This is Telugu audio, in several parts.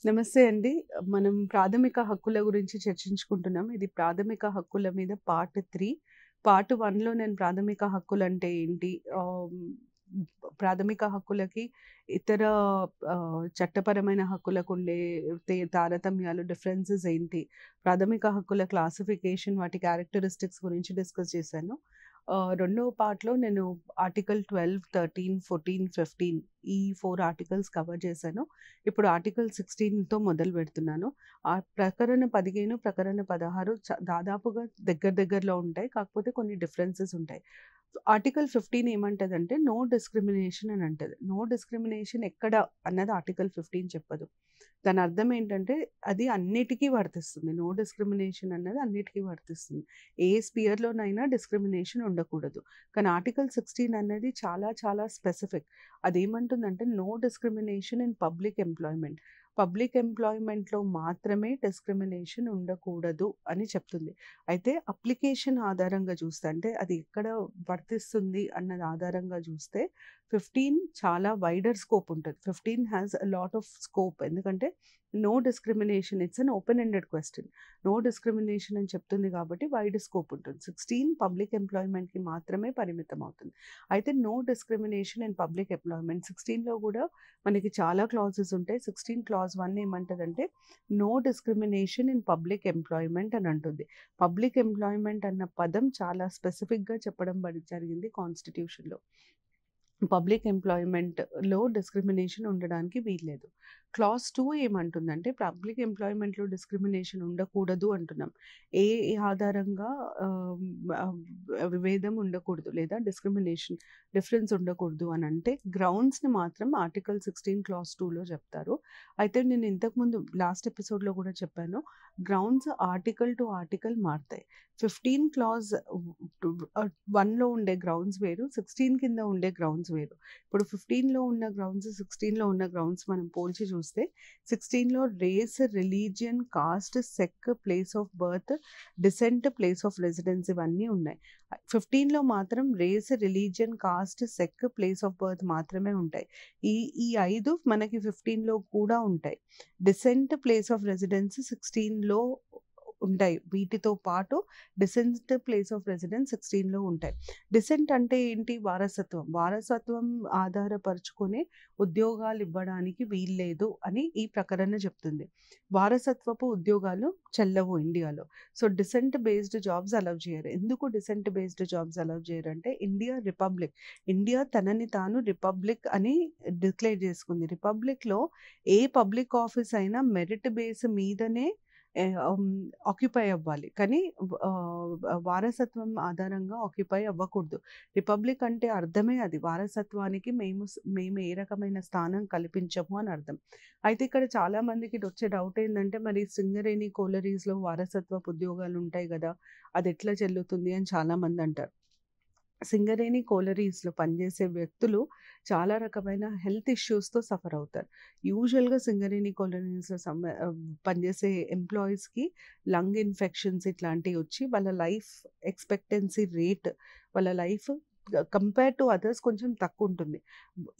నమస్తే అండి. మనం ప్రాథమిక హక్కుల గురించి చర్చించుకుంటున్నాం. ఇది ప్రాథమిక హక్కుల మీద పార్ట్ 3. పార్ట్ 1లో నేను ప్రాథమిక హక్కులంటే ఏంటి? ప్రాథమిక హక్కులకి ఇతర చట్టపరమైన హక్కులకుండే తారతమ్యాలు, డిఫరెన్సెస్ ఏంటి? ప్రాథమిక హక్కుల క్లాసిఫికేషన్, వాటి క్యారెక్టరిస్టిక్స్ గురించి డిస్కస్ చేశాను. రెండవ పార్ట్‌లో నేను ఆర్టికల్ 12, 13, 14, 15 ఈ 4 ఆర్టికల్స్ కవర్ చేశాను. ఇప్పుడు ఆర్టికల్ 16తో మొదలుపెడుతున్నాను. ప్రకరణ 15, ప్రకరణ 16 దాదాపుగా దగ్గరలో ఉంటాయి. కాకపోతే కొన్ని డిఫరెన్సెస్ ఉంటాయి. ఆర్టికల్ 15 ఏమంటదంటే నో డిస్క్రిమినేషన్ అని అంటది. నో డిస్క్రిమినేషన్ ఎక్కడ అన్నది ఆర్టికల్ 15 చెప్పదు. దాని అర్థం ఏంటంటే అది అన్నిటికీ వర్తిస్తుంది. నో డిస్క్రిమినేషన్ అన్నది అన్నిటికీ వర్తిస్తుంది. ఏ స్పియర్‌లోనైనా డిస్క్రిమినేషన్ ఉండకూడదు. కానీ ఆర్టికల్ 16 అనేది చాలా స్పెసిఫిక్. అదేమంటుందంటే no discrimination in public employment. Public ఎంప్లాయ్‌మెంట్‌లో మాత్రమే డిస్క్రిమినేషన్ ఉండకూడదు అని చెప్తుంది. అయితే అప్లికేషన్ ఆధారంగా చూస్తే అంటే అది ఎక్కడ వర్తిస్తుంది అన్నది ఆధారంగా చూస్తే 15 చాలా వైడర్ స్కోప్ ఉంటది. 15 has a lot of scope. ఎందుకంటే no discrimination it's an open ended question. No discrimination అని చెప్తుంది కాబట్టి వైడ్ స్కోప్ ఉంటుంది. 16 పబ్లిక్ ఎంప్లాయ్‌మెంట్‌కి మాత్రమే పరిమితం అవుతుంది. అయితే no discrimination in public employment 16లో కూడా మనకి చాలా క్లాజెస్ ఉంటాయి. 16 క్లాజ్ 1 ఏమంటదంటే no discrimination in public employment అని అంటుంది. పబ్లిక్ ఎంప్లాయ్‌మెంట్ అన్న పదం చాలా స్పెసిఫిక్‌గా చెప్పడం జరిగింది కాన్స్టిట్యూషన్‌లో. పబ్లిక్ ఎంప్లాయ్‌మెంట్‌లో డిస్క్రిమినేషన్ ఉండడానికి వీల్లేదు. క్లాజ్ 2 ఏమంటుందంటే పబ్లిక్ ఎంప్లాయ్‌మెంట్‌లో డిస్క్రిమినేషన్ ఉండకూడదు అంటున్నాం. ఏ ఆధారంగా విభేదం ఉండకూడదు లేదా డిఫరెన్స్ ఉండకూడదు అని అంటే గ్రౌండ్స్‌ని మాత్రం ఆర్టికల్ 16 క్లాజ్ 2లో చెప్తారు. అయితే నేను ఇంతకుముందు లాస్ట్ ఎపిసోడ్‌లో కూడా చెప్పాను. గ్రౌండ్స్ ఆర్టికల్ టు ఆర్టికల్ మారతాయి. 15 క్లాజ్ 1లో ఉండే గ్రౌండ్స్ వేరు. 16 కింద ఉండే గ్రౌండ్స్ వేరు. ఇప్పుడు 15లో ఉన్న గ్రౌండ్స్, 16లో ఉన్న గ్రౌండ్స్ మనం పోల్చి చూస్తే 16లో race, religion, caste, sex, place of birth, descent, place of residence ఇవన్నీ ఉన్నాయి. 15లో మాత్రం race, religion, caste, sex, place of birth మాత్రమే ఉంటాయి. ఈ 5 మనకి 15లో కూడా ఉంటాయి. డిసెంట్, ప్లేస్ ఆఫ్ రెసిడెన్స్ 16లో ఉంటాయి. వీటితో పాటు డిసెంట్, ప్లేస్ ఆఫ్ రెసిడెన్స్ 16లో ఉంటాయి. డిసెంట్ అంటే ఏంటి? వారసత్వం. వారసత్వం ఆధారపరుచుకొని ఉద్యోగాలు ఇవ్వడానికి వీల్లేదు అని ఈ ప్రకటన చెప్తుంది. వారసత్వపు ఉద్యోగాలు చెల్లవు ఇండియాలో. So, descent based jobs allow చేయరు. ఎందుకు డిసెంట్ బేస్డ్ జాబ్స్ అలౌ చేయరంటే ఇండియా రిపబ్లిక్. ఇండియా తనని తాను రిపబ్లిక్ అని డిక్లేర్ చేసుకుంది. రిపబ్లిక్‌లో ఏ పబ్లిక్ ఆఫీస్ అయినా మెరిట్ బేస్ మీదనే ఆక్యుపై అవ్వాలి. కానీ వారసత్వం ఆధారంగా ఆక్యుపై అవ్వకూడదు. రిపబ్లిక్ అంటే అర్థమే అది. వారసత్వానికి మేము ఏ రకమైన స్థానం కల్పించము అని అర్థం. అయితే ఇక్కడ చాలా మందికి వచ్చే డౌట్ ఏందంటే మరి సింగరేణి, కోలరీస్‌లో వారసత్వపు ఉద్యోగాలు ఉంటాయి గదా! అదెట్లా చెల్లుతుంది అని చాలామంది అంటారు. సింగరేణి, కోలరీస్‌లో పనిచేసే వ్యక్తులు చాలా రకమైన హెల్త్ ఇష్యూస్‌తో సఫర్ అవుతారు. యూజువల్‌గా సింగరేణి, కోలరీస్‌లో పనిచేసే ఎంప్లాయీస్‌కి లంగ్ ఇన్ఫెక్షన్స్ ఇట్లాంటివి వచ్చి వాళ్ళ లైఫ్ ఎక్స్‌పెక్టెన్సీ రేట్, వాళ్ళ లైఫ్ కంపేర్ టు అదర్స్ కొంచెం తక్కువుంటుంది.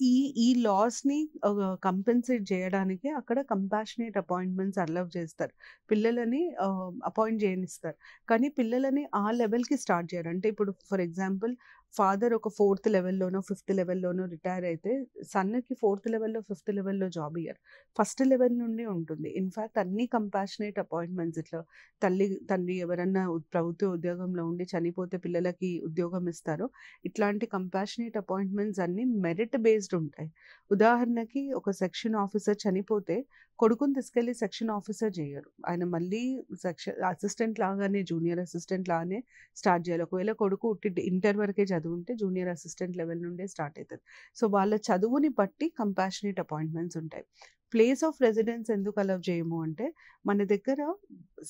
ఈ ఈ లాస్‌ని కంపెన్సేట్ చేయడానికి అక్కడ కంపాషనేట్ అపాయింట్మెంట్స్ అలౌ చేస్తారు. పిల్లలని అపాయింట్ చేయనిస్తారు. కానీ పిల్లలని ఆ లెవెల్‌కి స్టార్ట్ చేయరు. అంటే ఇప్పుడు ఫర్ ఎగ్జాంపుల్ ఫాదర్ ఒక 4థ్ లెవెల్‌లోనో, 5థ్ లెవెల్‌లోనో రిటైర్ అయితే సన్‌కి 4థ్ లెవెల్‌లో, 5థ్ లెవెల్‌లో జాబ్ ఇయ్యరు. ఫస్ట్ లెవెల్ నుండి ఉంటుంది. ఇన్‌ఫాక్ట్ అన్ని కంపాషనేట్ అపాయింట్మెంట్స్ ఇట్లా తండ్రి ఎవరన్నా ప్రభుత్వ ఉద్యోగంలో ఉండి చనిపోతే పిల్లలకి ఉద్యోగం ఇస్తారో ఇట్లాంటి కంపాషనేట్ అపాయింట్మెంట్స్ అన్నీ మెరిట్ బేస్డ్ ఉంటాయి. ఉదాహరణకి ఒక సెక్షన్ ఆఫీసర్ చనిపోతే కొడుకుని తీసుకెళ్ళి సెక్షన్ ఆఫీసర్ చేయరు. ఆయన మళ్ళీ అసిస్టెంట్ లాగానే జూనియర్ అసిస్టెంట్ లాగానే స్టార్ట్ చేయాలి. ఒకవేళ కొడుకు ఇంటర్ వరకే చదువుంటే జూనియర్ అసిస్టెంట్ లెవెల్ నుండే స్టార్ట్ అయితది. సో, వాళ్ళ చదువుని బట్టి కంపాషనేట్ అపాయింట్మెంట్స్ ఉంటాయి. ప్లేస్ ఆఫ్ రెసిడెన్స్ ఎందుకు అలౌ చేయము అంటే మన దగ్గర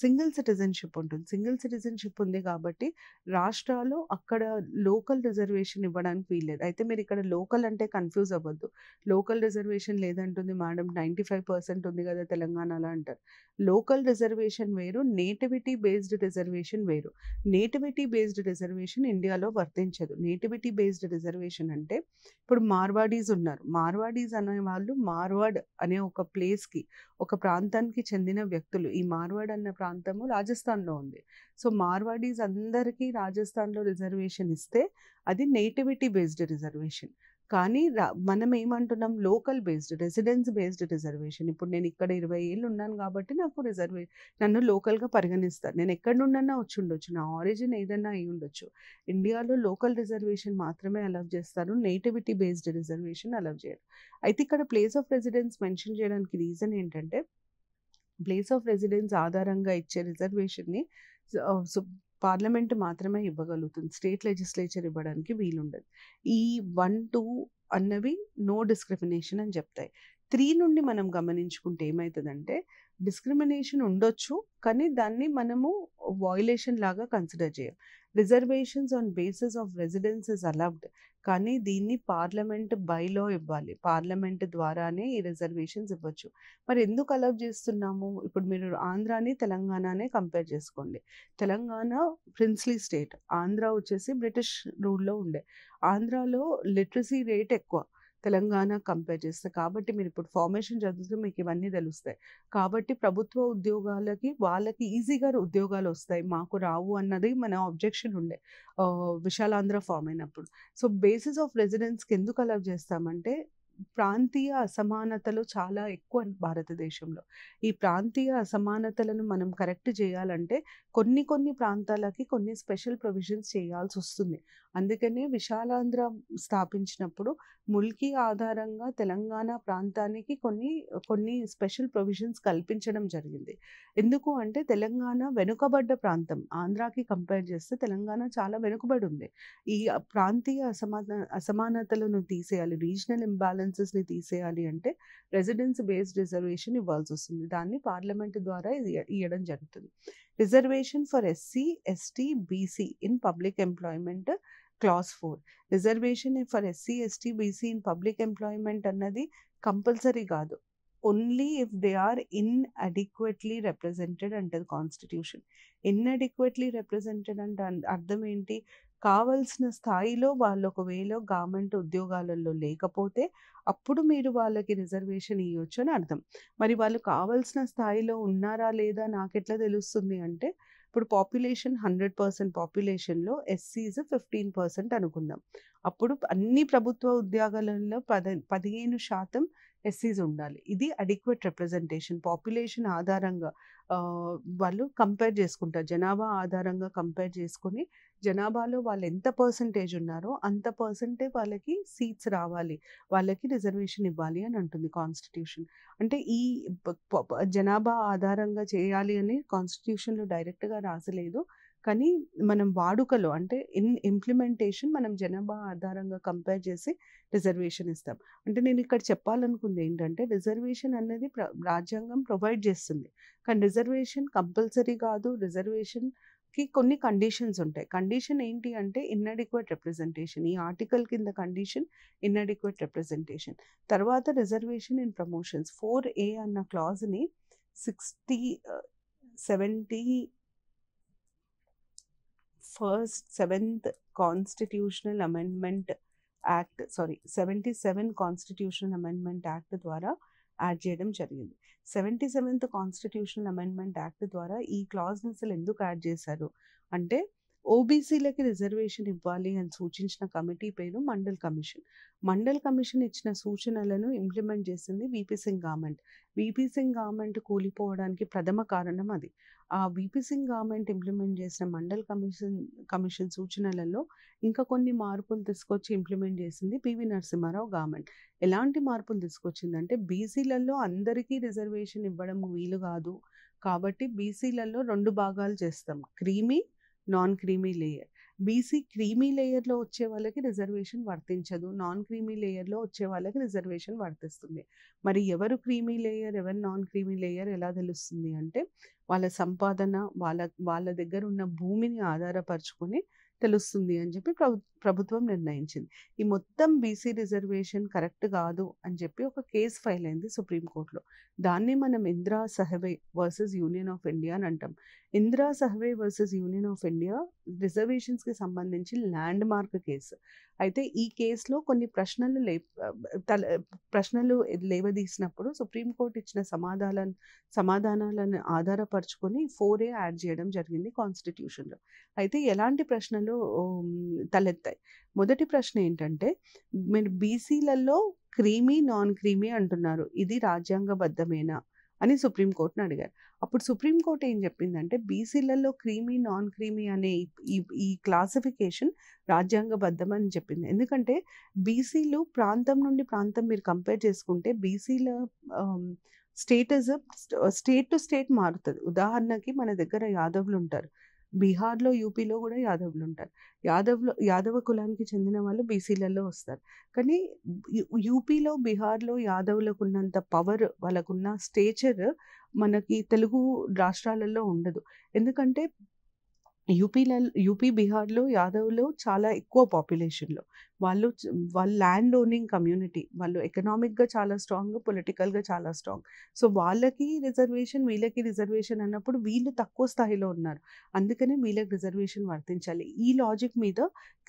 సింగిల్ సిటిజన్‌షిప్ ఉంటుంది. సింగిల్ సిటిజన్‌షిప్ ఉంది కాబట్టి రాష్ట్రాలు అక్కడ లోకల్ రిజర్వేషన్ ఇవ్వడానికి వీల్లేదు. అయితే మీరు ఇక్కడ లోకల్ అంటే కన్‌ఫ్యూజ్ అవ్వద్దు. లోకల్ రిజర్వేషన్ లేదంటుంది మేడం 95% ఉంది కదా తెలంగాణలో అంటారు. లోకల్ రిజర్వేషన్ వేరు, నేటివిటీ బేస్డ్ రిజర్వేషన్ వేరు. నేటివిటీ బేస్డ్ రిజర్వేషన్ ఇండియాలో వర్తించదు. నేటివిటీ బేస్డ్ రిజర్వేషన్ అంటే ఇప్పుడు మార్వాడీస్ ఉన్నారు. మార్వాడీస్ అనే వాళ్ళు మార్వాడ్ అనే ఒక ప్లేస్‌కి, ఒక ప్రాంతానికి చెందిన వ్యక్తులు. ఈ మార్వాడ్ అన్న ప్రాంతము రాజస్థాన్‌లో ఉంది. సో, మార్వాడీస్ అందరికీ రాజస్థాన్‌లో రిజర్వేషన్ ఇస్తే అది నేటివిటీ బేస్డ్ రిజర్వేషన్. కానీ మనం ఏమంటున్నాం local based, residence based reservation. ఇప్పుడు నేను ఇక్కడ 20 ఏళ్ళు ఉన్నాను కాబట్టి నాకు నన్ను లోకల్‌గా పరిగణిస్తారు. నేను ఎక్కడి నుండన్నా వచ్చుండొచ్చు. నా ఆరిజిన్ ఏదన్నా అయ్యుండొచ్చు. ఇండియాలో లోకల్ రిజర్వేషన్ మాత్రమే అలౌ చేస్తారు. నేటివిటీ బేస్డ్ రిజర్వేషన్ అలౌ చేయరు. అయితే ఇక్కడ ప్లేస్ ఆఫ్ రెసిడెన్స్ మెన్షన్ చేయడానికి రీజన్ ఏంటంటే, ప్లేస్ ఆఫ్ రెసిడెన్స్ ఆధారంగా ఇచ్చే రిజర్వేషన్‌ని పార్లమెంట్ మాత్రమే ఇవ్వగలుగుతుంది. స్టేట్ లెజిస్లేచర్ ఇవ్వడానికి వీలుండదు. ఈ 1, 2 అన్నవి నో డిస్క్రిమినేషన్ అని చెప్తాయి. 3 నుండి మనం గమనించుకుంటే ఏమైతదంటే, డిస్క్రిమినేషన్ ఉండొచ్చు. కానీ దాన్ని మనము వయోలేషన్ లాగా కన్సిడర్ చేయం. Reservations on basis of residence is allowed. కానీ దీన్ని పార్లమెంట్ బైలో ఇవ్వాలి. పార్లమెంట్ ద్వారానే ఈ రిజర్వేషన్స్ ఇవ్వచ్చు. మరి ఎందుకు అలౌ చేస్తున్నాము? ఇప్పుడు మీరు ఆంధ్రాని, తెలంగాణనే కంపేర్ చేసుకోండి. Telangana princely state. ఆంధ్ర వచ్చేసి బ్రిటిష్ రూల్‌లో ఉండే. ఆంధ్రాలో లిటరసీ రేట్ ఎక్కువ. తెలంగాణ కంపేర్ చేస్తే. కాబట్టి మీరు ఇప్పుడు ఫార్మేషన్ చదివితే మీకు ఇవన్నీ తెలుస్తాయి. కాబట్టి ప్రభుత్వ ఉద్యోగాలకి వాళ్ళకి ఈజీగా ఉద్యోగాలు వస్తాయి. మాకు రావు అన్నది మన ఆబ్జెక్షన్ ఉండే. విశాలాంధ్ర ఫార్మ్ అయినప్పుడు. సో, బేసిస్ ఆఫ్ రెసిడెన్స్‌కి ఎందుకు అలౌ చేస్తామంటే, ప్రాంతీయ అసమానతలు చాలా ఎక్కువ భారతదేశంలో. ఈ ప్రాంతీయ అసమానతలను మనం కరెక్ట్ చేయాలంటే కొన్ని ప్రాంతాలకి కొన్ని స్పెషల్ ప్రొవిజన్స్ చేయాల్సొస్తుంది. అందుకనే విశాలాంధ్ర స్థాపించినప్పుడు ముల్కీ ఆధారంగా తెలంగాణ ప్రాంతానికి కొన్ని స్పెషల్ ప్రొవిజన్స్ కల్పించడం జరిగింది. ఎందుకు అంటే తెలంగాణ వెనుకబడ్డ ప్రాంతం. ఆంధ్రాకి కంపేర్ చేస్తే తెలంగాణ చాలా వెనుకబడి ఉంది. ఈ ప్రాంతీయ అసమానతలను తీసేయాలి. రీజనల్ ఇంబాలెన్సెస్‌ని తీసేయాలి అంటే రెసిడెన్స్ బేస్డ్ రిజర్వేషన్ ఇవ్వాల్సొస్తుంది. దాన్ని పార్లమెంట్ ద్వారా ఇయ్యడం జరుగుతుంది. Reservation for SC, ST, BC in public employment clause 4. Reservation for SC, ST, BC in public employment అన్నది కంపల్సరీ కాదు. Only if they are inadequately represented అంటది కాన్స్టిట్యూషన్. ఇన్‌అడిక్వేట్‌లీ రిప్రజెంటెడ్ అంటే అర్థం ఏంటి? కావాల్సిన స్థాయిలో వాళ్ళు ఒకవేళ గవర్నమెంట్ ఉద్యోగాలలో లేకపోతే అప్పుడు మీరు వాళ్ళకి రిజర్వేషన్ ఇయ్యొచ్చు అని అర్థం. మరి వాళ్ళు కావాల్సిన స్థాయిలో ఉన్నారా లేదా నాకెట్లా తెలుస్తుంది అంటే, ఇప్పుడు పాపులేషన్ 100% పాపులేషన్‌లో ఎస్సీస్ 15% అనుకుందాం. అప్పుడు అన్ని ప్రభుత్వ ఉద్యోగాలలో 15% ఎస్సీస్ ఉండాలి. ఇది అడిక్వేట్ రిప్రజెంటేషన్. పాపులేషన్ ఆధారంగా వాళ్ళు కంపేర్ చేసుకుంటారు. జనాభా ఆధారంగా కంపేర్ చేసుకొని, జనాభాలో వాళ్ళు ఎంత పర్సెంటేజ్ ఉన్నారో అంత పర్సెంటే వాళ్ళకి సీట్స్ రావాలి. వాళ్ళకి రిజర్వేషన్ ఇవ్వాలి అని అంటుంది కాన్స్టిట్యూషన్. అంటే ఈ జనాభా ఆధారంగా చేయాలి అని కాన్స్టిట్యూషన్‌లో డైరెక్ట్‌గా రాసలేదు. కానీ మనం వాడుకలో అంటే ఇంప్లిమెంటేషన్ మనం జనాభా ఆధారంగా కంపేర్ చేసి రిజర్వేషన్ ఇస్తాం. అంటే నేను ఇక్కడ చెప్పాలనుకుంది ఏంటంటే, రిజర్వేషన్ అనేది రాజ్యాంగం ప్రొవైడ్ చేస్తుంది. కానీ రిజర్వేషన్ కంపల్సరీ కాదు. రిజర్వేషన్‌కి కొన్ని కండిషన్స్ ఉంటాయి. కండిషన్ ఏంటి అంటే ఇన్‌అడిక్వేట్ రిప్రజెంటేషన్. ఈ ఆర్టికల్ కింద కండిషన్ ఇన్‌అడిక్వేట్ రిప్రజెంటేషన్. తర్వాత రిజర్వేషన్ ఇన్ ప్రమోషన్స్ 4A అన్న క్లాజ్‌ని 7th constitutional amendment act 77 constitutional amendment act ద్వారా యాడ్ చేయడం జరిగింది. 77th కాన్స్టిట్యూషనల్ అమెండ్మెంట్ యాక్ట్ ద్వారా ఈ క్లాజ్‌ని అసలు ఎందుకు యాడ్ చేశారు అంటే, ఓబీసీలకి రిజర్వేషన్ ఇవ్వాలి అని సూచించిన కమిటీ పేరు మండల్ కమిషన్. మండల్ కమిషన్ ఇచ్చిన సూచనలను ఇంప్లిమెంట్ చేసింది VP Singh government. VP Singh government కూలిపోవడానికి ప్రథమ కారణం అది. ఆ వీపీ సింగ్ గవర్నమెంట్ ఇంప్లిమెంట్ చేసిన మండల్ కమిషన్ సూచనలలో ఇంకా కొన్ని మార్పులు తీసుకొచ్చి ఇంప్లిమెంట్ చేసింది పివి నరసింహారావు గవర్నమెంట్. ఎలాంటి మార్పులు తీసుకొచ్చిందంటే, బీసీలలో అందరికీ రిజర్వేషన్ ఇవ్వడం వీలు కాదు. కాబట్టి బీసీలలో 2 భాగాలు చేస్తాం. Creamy, non creamy layer. BC creamy లేయర్‌లో వచ్చే వాళ్ళకి రిజర్వేషన్ వర్తించదు. నాన్ క్రీమీ లేయర్‌లో వచ్చే వాళ్ళకి రిజర్వేషన్ వర్తిస్తుంది. మరి ఎవరు క్రీమీ లేయర్, ఎవరు నాన్ క్రీమీ లేయర్ ఎలా తెలుస్తుంది అంటే, వాళ్ళ సంపాదన, వాళ్ళ దగ్గర ఉన్న భూమిని ఆధారపరుచుకొని తెలుస్తుంది అని చెప్పి ప్రభుత్వం నిర్ణయించింది. ఈ మొత్తం బీసీ రిజర్వేషన్ కరెక్ట్ కాదు అని చెప్పి ఒక కేస్ ఫైల్ అయింది సుప్రీంకోర్టులో. దాన్ని మనం Indra Sawhney versus union of India అని అంటాం. Indra Sawhney versus union of India రిజర్వేషన్స్‌కి సంబంధించి ల్యాండ్ మార్క్ కేసు. అయితే ఈ కేసులో కొన్ని ప్రశ్నలు లేవదీసినప్పుడు సుప్రీంకోర్టు ఇచ్చిన సమాధానాలను ఆధారపరుచుకొని 4A యాడ్ చేయడం జరిగింది కాన్స్టిట్యూషన్లో. అయితే ఎలాంటి ప్రశ్నలు తలెత్తాయి? మొదటి ప్రశ్న ఏంటంటే, మీరు బీసీలలో క్రీమీ నాన్ క్రీమీ అంటున్నారు, ఇది రాజ్యాంగబద్ధమేనా అని సుప్రీంకోర్టుని అడిగారు. అప్పుడు సుప్రీంకోర్టు ఏం చెప్పిందంటే, బీసీలలో క్రీమీ నాన్ క్రీమీ అనే ఈ క్లాసిఫికేషన్ రాజ్యాంగబద్ధం అని చెప్పింది. ఎందుకంటే బీసీలు ప్రాంతం నుండి ప్రాంతం మీరు కంపేర్ చేసుకుంటే బీసీల స్టేటస్ స్టేట్ టు స్టేట్ మారుతుంది. ఉదాహరణకి మన దగ్గర యాదవ్లు ఉంటారు, బీహార్లో యూపీలో కూడా యాదవ్లు ఉంటారు. యాదవ కులానికి చెందిన వాళ్ళు బీసీలలో వస్తారు. కానీ యూపీలో బీహార్లో యాదవులకు ఉన్నంత పవర్, వాళ్ళకున్న స్టేచర్ మనకి తెలుగు రాష్ట్రాలలో ఉండదు. ఎందుకంటే యూపీ బీహార్లో యాదవులు చాలా ఎక్కువ పాపులేషన్లో, వాళ్ళు ల్యాండ్ ఓనింగ్ కమ్యూనిటీ, వాళ్ళు ఎకనామిక్గా చాలా స్ట్రాంగ్, పొలిటికల్గా చాలా స్ట్రాంగ్. సో వాళ్ళకి రిజర్వేషన్, వీళ్ళకి రిజర్వేషన్ అన్నప్పుడు వీళ్ళు తక్కువ స్థాయిలో ఉన్నారు, అందుకనే వీళ్ళకి రిజర్వేషన్ వర్తించాలి. ఈ లాజిక్ మీద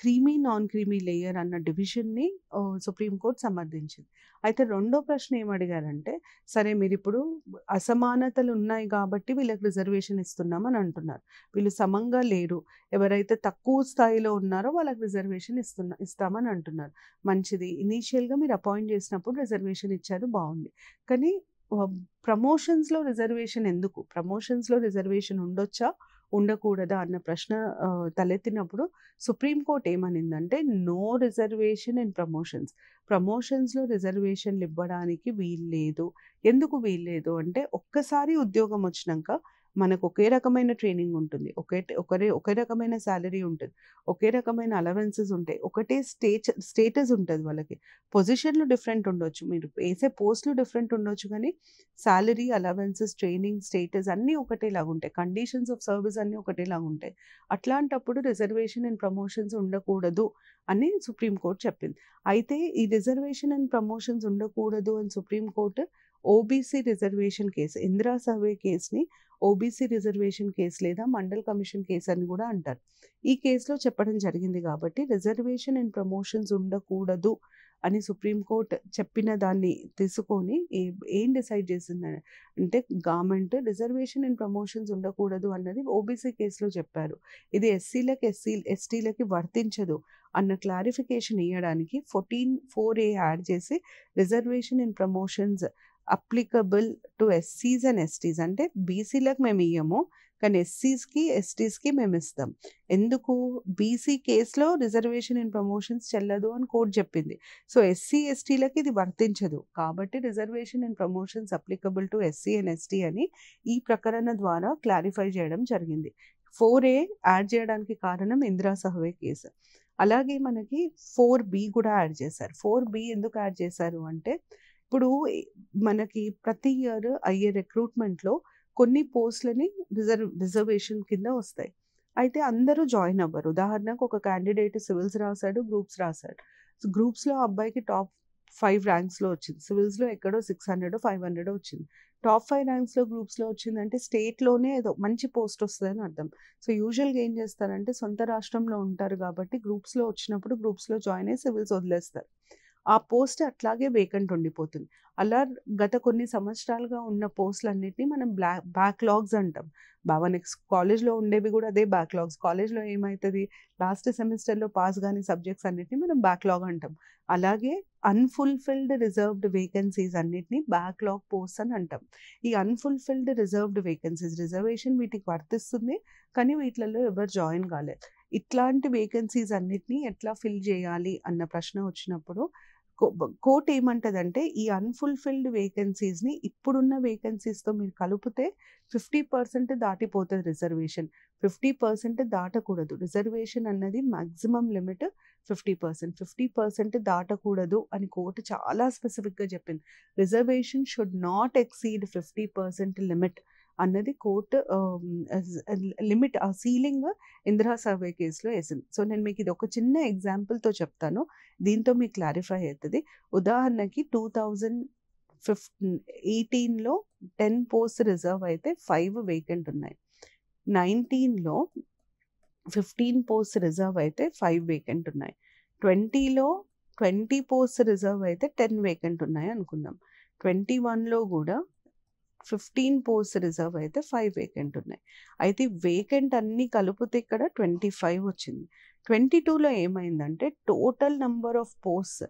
క్రీమీ నాన్ క్రీమీ లేయర్ అన్న డివిజన్ని సుప్రీంకోర్టు సమర్థించింది. అయితే రెండో ప్రశ్న ఏమడిగారంటే, సరే మీరు ఇప్పుడు అసమానతలు ఉన్నాయి కాబట్టి వీళ్ళకి రిజర్వేషన్ ఇస్తున్నామని అంటున్నారు, వీళ్ళు సమంగా లేరు, ఎవరైతే తక్కువ స్థాయిలో ఉన్నారో వాళ్ళకి రిజర్వేషన్ ఇస్తామని అంటున్నారు. మంచిది, ఇనీషియల్గా మీరు అపాయింట్ చేసినప్పుడు రిజర్వేషన్ ఇచ్చారు, బాగుంది. కానీ ప్రమోషన్స్లో రిజర్వేషన్ ఎందుకు? ప్రమోషన్స్లో రిజర్వేషన్ ఉండొచ్చా ఉండకూడదా అన్న ప్రశ్న తలెత్తినప్పుడు సుప్రీంకోర్టు ఏమనిందంటే, నో రిజర్వేషన్ ఇన్ ప్రమోషన్స్లో రిజర్వేషన్లు ఇవ్వడానికి వీల్లేదు. ఎందుకు వీల్లేదు అంటే, ఒక్కసారి ఉద్యోగం వచ్చినాక మనకు ఒకే రకమైన ట్రైనింగ్ ఉంటుంది, ఒకే రకమైన శాలరీ ఉంటుంది, ఒకే రకమైన అలవెన్సెస్ ఉంటాయి, ఒకటే స్టేటస్ ఉంటుంది. వాళ్ళకి పొజిషన్లు డిఫరెంట్ ఉండొచ్చు, మీరు వేసే పోస్టులు డిఫరెంట్ ఉండొచ్చు, కానీ శాలరీ, అలవెన్సెస్, ట్రైనింగ్, స్టేటస్ అన్నీ ఒకటేలాగా ఉంటాయి, కండిషన్స్ ఆఫ్ సర్వీస్ అన్నీ ఒకటేలాగా ఉంటాయి. అట్లాంటప్పుడు రిజర్వేషన్ అండ్ ప్రమోషన్స్ ఉండకూడదు అని సుప్రీంకోర్టు చెప్పింది. అయితే ఈ రిజర్వేషన్ అండ్ ప్రమోషన్స్ ఉండకూడదు అని supreme court OBC reservation case, Indira survey కేసుని ఓబీసీ రిజర్వేషన్ కేసు లేదా మండల్ కమిషన్ కేసు అని కూడా అంటారు. ఈ కేసులో చెప్పడం జరిగింది కాబట్టి రిజర్వేషన్ అండ్ ప్రమోషన్స్ ఉండకూడదు అని సుప్రీంకోర్టు చెప్పిన దాన్ని తీసుకొని ఏం డిసైడ్ చేసిందని అంటే, గవర్నమెంట్ రిజర్వేషన్ అండ్ ప్రమోషన్స్ ఉండకూడదు అన్నది ఓబీసీ కేసులో చెప్పారు, ఇది ఎస్టీలకి వర్తించదు అన్న క్లారిఫికేషన్ ఇవ్వడానికి 4A యాడ్ చేసి reservation and promotions applicable to ఎస్సీస్ అండ్ ఎస్టీస్, అంటే బీసీలకు మేము ఇయ్యము కానీ ఎస్సీస్కి ఎస్టీస్కి మేము ఇస్తాం. ఎందుకు? బీసీ కేసులో రిజర్వేషన్ అండ్ ప్రమోషన్స్ చెల్లదు అని కోర్టు చెప్పింది. సో ఎస్సీ ఎస్టీలకి ఇది వర్తించదు కాబట్టి reservation and promotions applicable to SC and ST అని ఈ ప్రకరణ ద్వారా క్లారిఫై చేయడం జరిగింది. 4A యాడ్ చేయడానికి కారణం ఇందిరా సర్వే కేసు. అలాగే మనకి 4B కూడా యాడ్ చేశారు. 4B ఎందుకు యాడ్ చేశారు అంటే, ఇప్పుడు మనకి ప్రతి ఇయర్ అయ్యే రిక్రూట్మెంట్లో కొన్ని పోస్టులని రిజర్వేషన్ కింద వస్తాయి. అయితే అందరూ జాయిన్ అవ్వరు. ఉదాహరణకు ఒక క్యాండిడేట్ సివిల్స్ రాశాడు, గ్రూప్స్ రాశాడు. గ్రూప్స్లో అబ్బాయికి టాప్ 5 ర్యాంక్స్లో వచ్చింది, సివిల్స్లో ఎక్కడో 600 500 వచ్చింది. టాప్ 5 ర్యాంక్స్లో గ్రూప్స్లో వచ్చిందంటే స్టేట్లోనే ఏదో మంచి పోస్ట్ వస్తుందని అర్థం. సో యూజువల్గా ఏం చేస్తారంటే, సొంత రాష్ట్రంలో ఉంటారు కాబట్టి గ్రూప్స్లో వచ్చినప్పుడు గ్రూప్స్లో జాయిన్ అయ్యి సివిల్స్ వదిలేస్తారు, ఆ పోస్ట్ అట్లాగే వేకెంట్ ఉండిపోతుంది. అలా గత కొన్ని సంవత్సరాలుగా ఉన్న పోస్టులన్నిటిని మనం బ్యాక్లాగ్స్ అంటాం. నెక్స్ట్ కాలేజ్లో ఉండేవి కూడా అదే బ్యాక్లాగ్స్. కాలేజ్లో ఏమవుతుంది, లాస్ట్ సెమిస్టర్లో పాస్ కాని సబ్జెక్ట్స్ అన్నిటిని మనం బ్యాక్లాగ్ అంటాం. అలాగే అన్ఫుల్ఫిల్డ్ రిజర్వ్డ్ వేకెన్సీస్ అన్నిటిని బ్యాక్లాగ్ పోస్ట్ అని అంటాం. ఈ అన్ఫుల్ఫిల్డ్ రిజర్వ్డ్ వేకెన్సీస్, రిజర్వేషన్ వీటికి వర్తిస్తుంది కానీ వీటిలలో ఎవరు జాయిన్ కాలేదు. ఇట్లాంటి వేకెన్సీస్ అన్నిటినీ ఎట్లా ఫిల్ చేయాలి అన్న ప్రశ్న వచ్చినప్పుడు కోర్ట్ ఏమంటదంటే, ఈ అన్ఫుల్ఫిల్డ్ వేకెన్సీస్ని ఇప్పుడున్న వేకెన్సీస్తో మీరు కలిపితే 50% దాటిపోతుంది రిజర్వేషన్. 50% దాటకూడదు. రిజర్వేషన్ అన్నది మ్యాక్సిమం లిమిట్ 50%. 50% దాటకూడదు అని కోర్టు చాలా స్పెసిఫిక్గా చెప్పింది. Reservation should not exceed 50% limit అన్నది కోర్టు లిమిట్, ఆ సీలింగ్ ఇందిరా సర్వే కేసులో వేసింది. సో నేను మీకు ఇది ఒక చిన్న ఎగ్జాంపుల్తో చెప్తాను, దీంతో మీకు క్లారిఫై అవుతుంది. ఉదాహరణకి 2018లో 10 పోస్ట్ రిజర్వ్ అయితే 5 వేకెంట్ ఉన్నాయి. 19లో 15 పోస్ట్ రిజర్వ్ అయితే 5 వేకెంట్ ఉన్నాయి. 20లో 20 పోస్ట్ రిజర్వ్ అయితే 10 వేకెంట్ ఉన్నాయి అనుకుందాం. 21లో కూడా 15 పోస్ట్ రిజర్వ్ అయితే 5 వేకెంట్ ఉన్నాయి. అయితే వేకెంట్ అన్ని కలిపితే ఇక్కడ 25 వచ్చింది. 22లో ఏమైందంటే టోటల్ నంబర్ ఆఫ్ పోస్ట్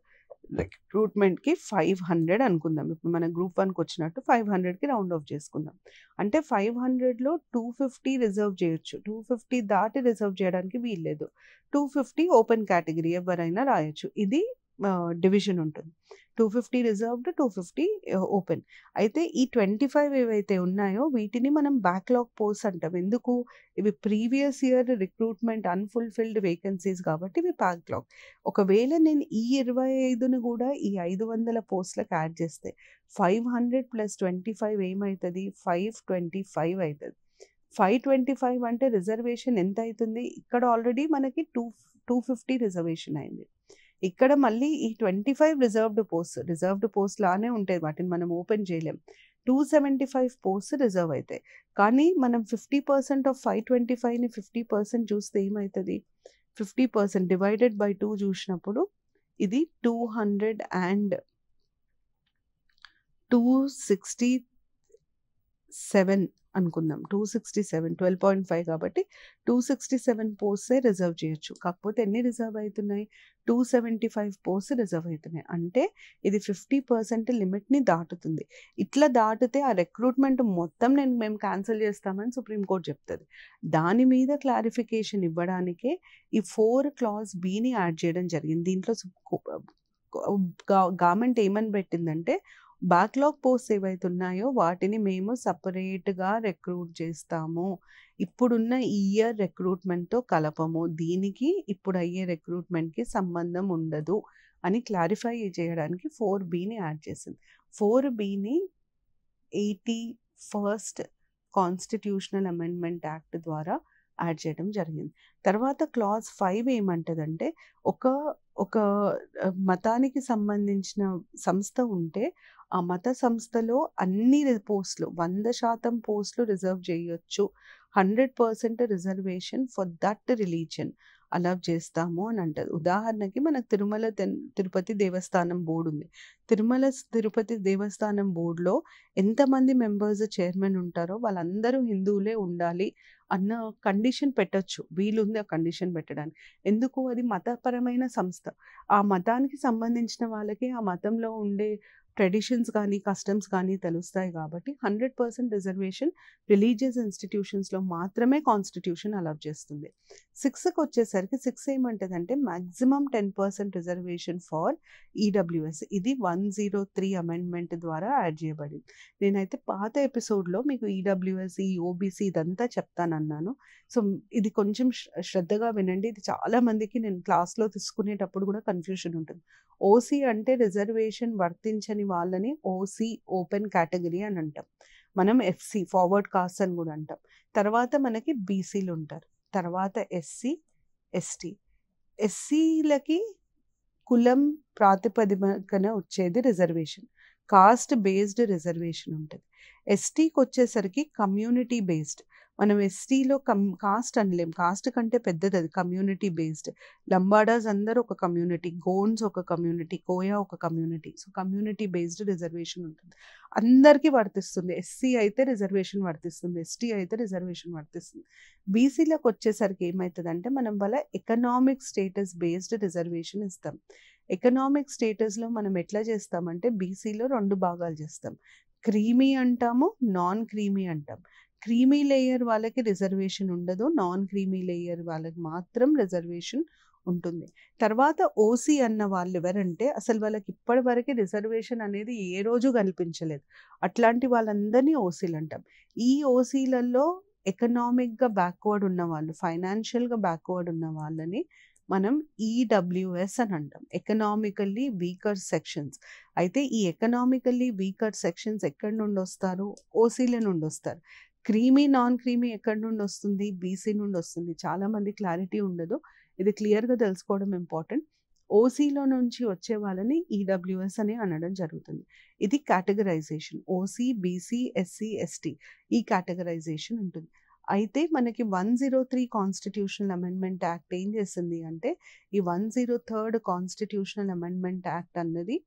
రిక్రూట్మెంట్కి 500 అనుకుందాం. ఇప్పుడు మన గ్రూప్ 1కి వచ్చినట్టు 500కి రౌండ్ ఆఫ్ చేసుకుందాం. అంటే 500లో 250 రిజర్వ్ చేయొచ్చు. 250 దాటి రిజర్వ్ చేయడానికి వీల్లేదు. 250 ఓపెన్ కేటగిరీ ఎవరైనా రాయొచ్చు. ఇది డివిజన్ ఉంటుంది. 250 రిజర్వ్డ్, 250 ఓపెన్. అయితే ఈ 25 ఏవైతే ఉన్నాయో వీటిని మనం బ్యాక్లాగ్ పోస్ట్ అంటాం. ఎందుకు? ఇవి previous year recruitment unfulfilled vacancies కాబట్టి ఇవి బ్యాక్లాగ్. ఒకవేళ నేను ఈ 25ను కూడా ఈ 500 పోస్టులకు యాడ్ చేస్తే 500 + 25 ఏమవుతుంది? 525 అవుతుంది. 525 అంటే రిజర్వేషన్ ఎంత అవుతుంది? ఇక్కడ ఆల్రెడీ మనకి 250 రిజర్వేషన్ అయింది. ఇక్కడ మళ్ళీ ఈ 25 రిజర్వ్డ్ పోస్ట్ లానే ఉంటాయి. వాటిని మనం ఓపెన్ చేయలేం. 275 పోస్ట్ రిజర్వ్ అవుతాయి. కానీ మనం 50% ఆఫ్ 525ని 50% చూస్తే ఏమవుతుంది? 50% డివైడెడ్ బై 2 చూసినప్పుడు ఇది 267 అనుకుందాం. 267 12.5 కాబట్టి 267 పోస్టే రిజర్వ్ చేయొచ్చు. కాకపోతే ఎన్ని రిజర్వ్ అవుతున్నాయి? 275 పోస్ట్ రిజర్వ్ అవుతున్నాయి. అంటే ఇది 50% లిమిట్ని దాటుతుంది. ఇట్లా దాటితే ఆ రిక్రూట్మెంట్ మొత్తం మేము క్యాన్సిల్ చేస్తామని సుప్రీంకోర్టు చెప్తుంది. దాని మీద క్లారిఫికేషన్ ఇవ్వడానికే ఈ 4 క్లాజ్ బిని యాడ్ చేయడం జరిగింది. దీంట్లో గవర్నమెంట్ ఏమని పెట్టిందంటే బ్యాక్లాగ్ పోస్ట్ ఏవైతే ఉన్నాయో వాటిని మేము సపరేట్గా రిక్రూట్ చేస్తాము. ఇప్పుడున్న ఈ ఇయర్ రిక్రూట్మెంట్తో కలపము. దీనికి ఇప్పుడు అయ్యే రిక్రూట్మెంట్కి సంబంధం ఉండదు అని క్లారిఫై చేయడానికి 4బిని యాడ్ చేసింది. 4బిని 81st కాన్స్టిట్యూషనల్ అమెండ్మెంట్ యాక్ట్ ద్వారా యాడ్ చేయడం జరిగింది. తర్వాత క్లాజ్ 5 ఏమంటదంటే ఒక మతానికి సంబంధించిన సంస్థ ఉంటే ఆ మత సంస్థలో అన్ని పోస్టులు 100% పోస్టులు రిజర్వ్ చేయొచ్చు. 100% reservation for that religion allow చేస్తాము అని అంటది. ఉదాహరణకి మనకు తిరుపతి దేవస్థానం బోర్డు ఉంది. తిరుపతి దేవస్థానం బోర్డులో ఎంతమంది మెంబర్స్ చైర్మన్ ఉంటారో వాళ్ళందరూ హిందువులే ఉండాలి అన్న కండిషన్ పెట్టొచ్చు. వీలుంది ఆ కండిషన్ పెట్టడానికి. ఎందుకు? అది మతపరమైన సంస్థ. ఆ మతానికి సంబంధించిన వాళ్ళకి ఆ మతంలో ఉండే ట్రెడిషన్స్ కానీ కస్టమ్స్ కానీ తెలుస్తాయి కాబట్టి 100% రిజర్వేషన్ రిలీజియస్ ఇన్స్టిట్యూషన్స్లో మాత్రమే కాన్స్టిట్యూషన్ అలౌ చేస్తుంది. 6కి వచ్చేసరికి 6 ఏమంటదంటే మ్యాక్సిమం 10% రిజర్వేషన్ ఫార్ ఈడబ్ల్యూఎస్. ఇది 103 అమెండ్మెంట్ ద్వారా యాడ్ చేయబడింది. నేనైతే పాత ఎపిసోడ్లో మీకు ఈడబ్ల్యూఎస్, ఈ ఓబీసీ ఇదంతా చెప్తానన్నాను. సో ఇది కొంచెం శ్రద్ధగా వినండి. ఇది చాలా మందికి నేను క్లాస్లో తీసుకునేటప్పుడు కూడా కన్ఫ్యూషన్ ఉంటుంది. ఓసీ అంటే రిజర్వేషన్ వర్తించని వాళ్ళని ఓసీ ఓపెన్ కేటగిరీ అని అంటాం. మనం ఎఫ్సి ఫార్వర్డ్ కాస్ట్ అని కూడా అంటాం. తర్వాత మనకి బీసీలు ఉంటారు. తర్వాత ఎస్సీ, ఎస్టీ. ఎస్సీలకి కులం ప్రాతిపదికన వచ్చేది రిజర్వేషన్. కాస్ట్ బేస్డ్ రిజర్వేషన్ ఉంటుంది. ఎస్టీకి వచ్చేసరికి కమ్యూనిటీ బేస్డ్. మనం ఎస్టీలో కాస్ట్ అనలేం. కాస్ట్ కంటే పెద్దది అది, కమ్యూనిటీ బేస్డ్. లంబాడాస్ అందరూ ఒక కమ్యూనిటీ, గోండ్స్ ఒక కమ్యూనిటీ, కోయా ఒక community. So community based reservation ఉంటుంది. అందరికీ వర్తిస్తుంది. ఎస్సీ అయితే రిజర్వేషన్ వర్తిస్తుంది, ఎస్టీ అయితే రిజర్వేషన్ వర్తిస్తుంది. బీసీలకు వచ్చేసరికి ఏమవుతుందంటే మనం వాళ్ళ ఎకనామిక్ స్టేటస్ బేస్డ్ రిజర్వేషన్ ఇస్తాం. ఎకనామిక్ స్టేటస్లో మనం ఎట్లా చేస్తామంటే బీసీలో 2 భాగాలు చేస్తాం. క్రీమీ అంటాము, నాన్ క్రీమీ అంటాం. క్రీమీ లేయర్ వాళ్ళకి రిజర్వేషన్ ఉండదు, నాన్ క్రీమీ లేయర్ వాళ్ళకి మాత్రం రిజర్వేషన్ ఉంటుంది. తర్వాత ఓసీ అన్న వాళ్ళు ఎవరంటే అసలు వాళ్ళకి ఇప్పటి వరకు రిజర్వేషన్ అనేది ఏ రోజు కల్పించలేదు. అట్లాంటి వాళ్ళందరినీ ఓసీలు అంటాం. ఈ ఓసీలలో ఎకనామిక్గా బ్యాక్వర్డ్ ఉన్న వాళ్ళు, ఫైనాన్షియల్గా బ్యాక్వర్డ్ ఉన్న వాళ్ళని మనం ఈడబ్ల్యూఎస్ అని అంటాం, ఎకనామికల్లీ వీకర్ సెక్షన్స్. అయితే ఈ ఎకనామికల్లీ వీకర్ సెక్షన్స్ ఎక్కడి నుండి వస్తారు? ఓసీల నుండి వస్తారు. క్రీమీ నాన్ క్రీమీ ఎక్కడి నుండి వస్తుంది? బీసీ నుండి వస్తుంది. చాలామంది క్లారిటీ ఉండదు, ఇది క్లియర్గా తెలుసుకోవడం ఇంపార్టెంట్. ఓసీలో నుంచి వచ్చే వాళ్ళని ఈడబ్ల్యూఎస్ అని అనడం జరుగుతుంది. ఇది categorisation. OC, BC, SC, ST ఈ కేటగరైజేషన్ ఉంటుంది. అయితే మనకి 103 కాన్స్టిట్యూషనల్ అమెండ్మెంట్ యాక్ట్ ఏం చేసింది అంటే, ఈ 103 కాన్స్టిట్యూషనల్ అమెండ్మెంట్ యాక్ట్ అన్నది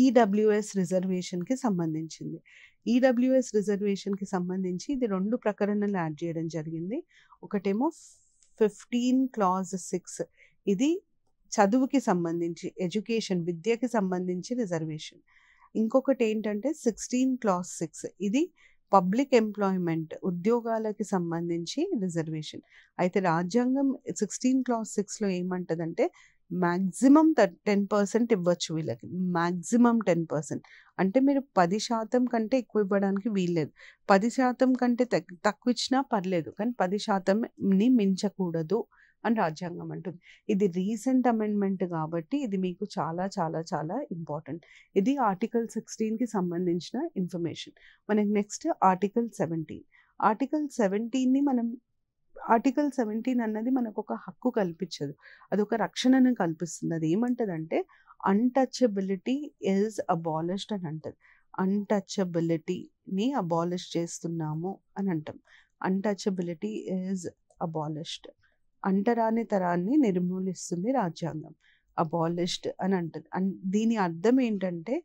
ఈడబ్ల్యూఎస్ రిజర్వేషన్‌కి సంబంధించింది. ఈడబ్ల్యూఎస్ రిజర్వేషన్‌కి సంబంధించి ఇది 2 ప్రకరణలు యాడ్ చేయడం జరిగింది. ఒకటేమో 15 క్లాజ్ 6 ఇది చదువుకి సంబంధించి, ఎడ్యుకేషన్ విద్యకి సంబంధించి రిజర్వేషన్. ఇంకొకటి ఏంటంటే 16 క్లాజ్ 6 ఇది పబ్లిక్ ఎంప్లాయ్మెంట్ ఉద్యోగాలకి సంబంధించి రిజర్వేషన్. అయితే రాజ్యాంగం 16 క్లాజ్ 6లో ఏమంటదంటే మాక్సిమం 10% ఇవ్వచ్చు వీళ్ళకి. మాక్సిమం 10%. అంటే మీరు 10% కంటే ఎక్కువ ఇవ్వడానికి వీల్లేదు. 10% కంటే తక్కువ ఇచ్చినా పర్లేదు. కానీ 10%ని మించకూడదు అని రాజ్యాంగం అంటుంది. ఇది రీసెంట్ అమెండ్మెంట్ కాబట్టి ఇది మీకు చాలా చాలా చాలా ఇంపార్టెంట్. ఇది ఆర్టికల్ 16కి సంబంధించిన ఇన్ఫర్మేషన్. మనకి నెక్స్ట్ ఆర్టికల్ 17. ఆర్టికల్ 17ని మనం ఆర్టికల్ 17 అన్నది మనకు ఒక హక్కు కల్పించదు. అదొక రక్షణను కల్పిస్తుంది. అది ఏమంటదంటే అన్‌టచబిలిటీ ఈజ్ అబాలిష్డ్ అని అంటది. అన్‌టచబిలిటీని అబాలిష్ చేస్తున్నాము అని అంటాం. Untouchability is abolished. అంటరానితనాన్ని నిర్మూలిస్తుంది రాజ్యాంగం. అబాలిష్డ్ అని అంటది. దీని అర్థం ఏంటంటే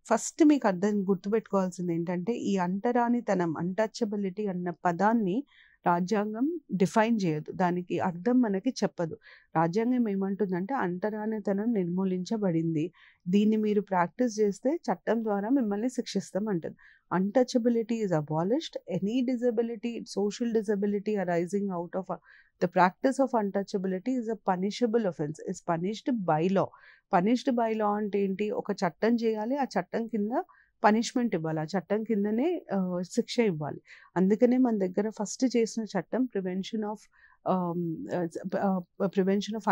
ఫస్ట్ మీకు గుర్తుపెట్టుకోవాల్సింది ఏంటంటే ఈ అంటరానితనం, అన్‌టచబిలిటీ అన్న పదాన్ని రాజ్యాంగం డిఫైన్ చేయదు. దానికి అర్థం మనకి చెప్పదు. రాజ్యాంగం ఏమంటుందంటే అంటరానితనం నిర్మూలించబడింది. దీన్ని మీరు ప్రాక్టీస్ చేస్తే చట్టం ద్వారా మిమ్మల్ని శిక్షిస్తాం అంటది. Untouchability is abolished. Any disability, social disability arising out of the practice of untouchability is a punishable offense, is punished by law. Punished by law అంటే ఏంటి? ఒక చట్టం చేయాలి, ఆ చట్టం కింద పనిష్మెంట్ ఇవ్వాలి, ఆ చట్టం కిందనే శిక్ష ఇవ్వాలి. అందుకనే మన దగ్గర ఫస్ట్ చేసిన చట్టం ప్రివెన్షన్ ఆఫ్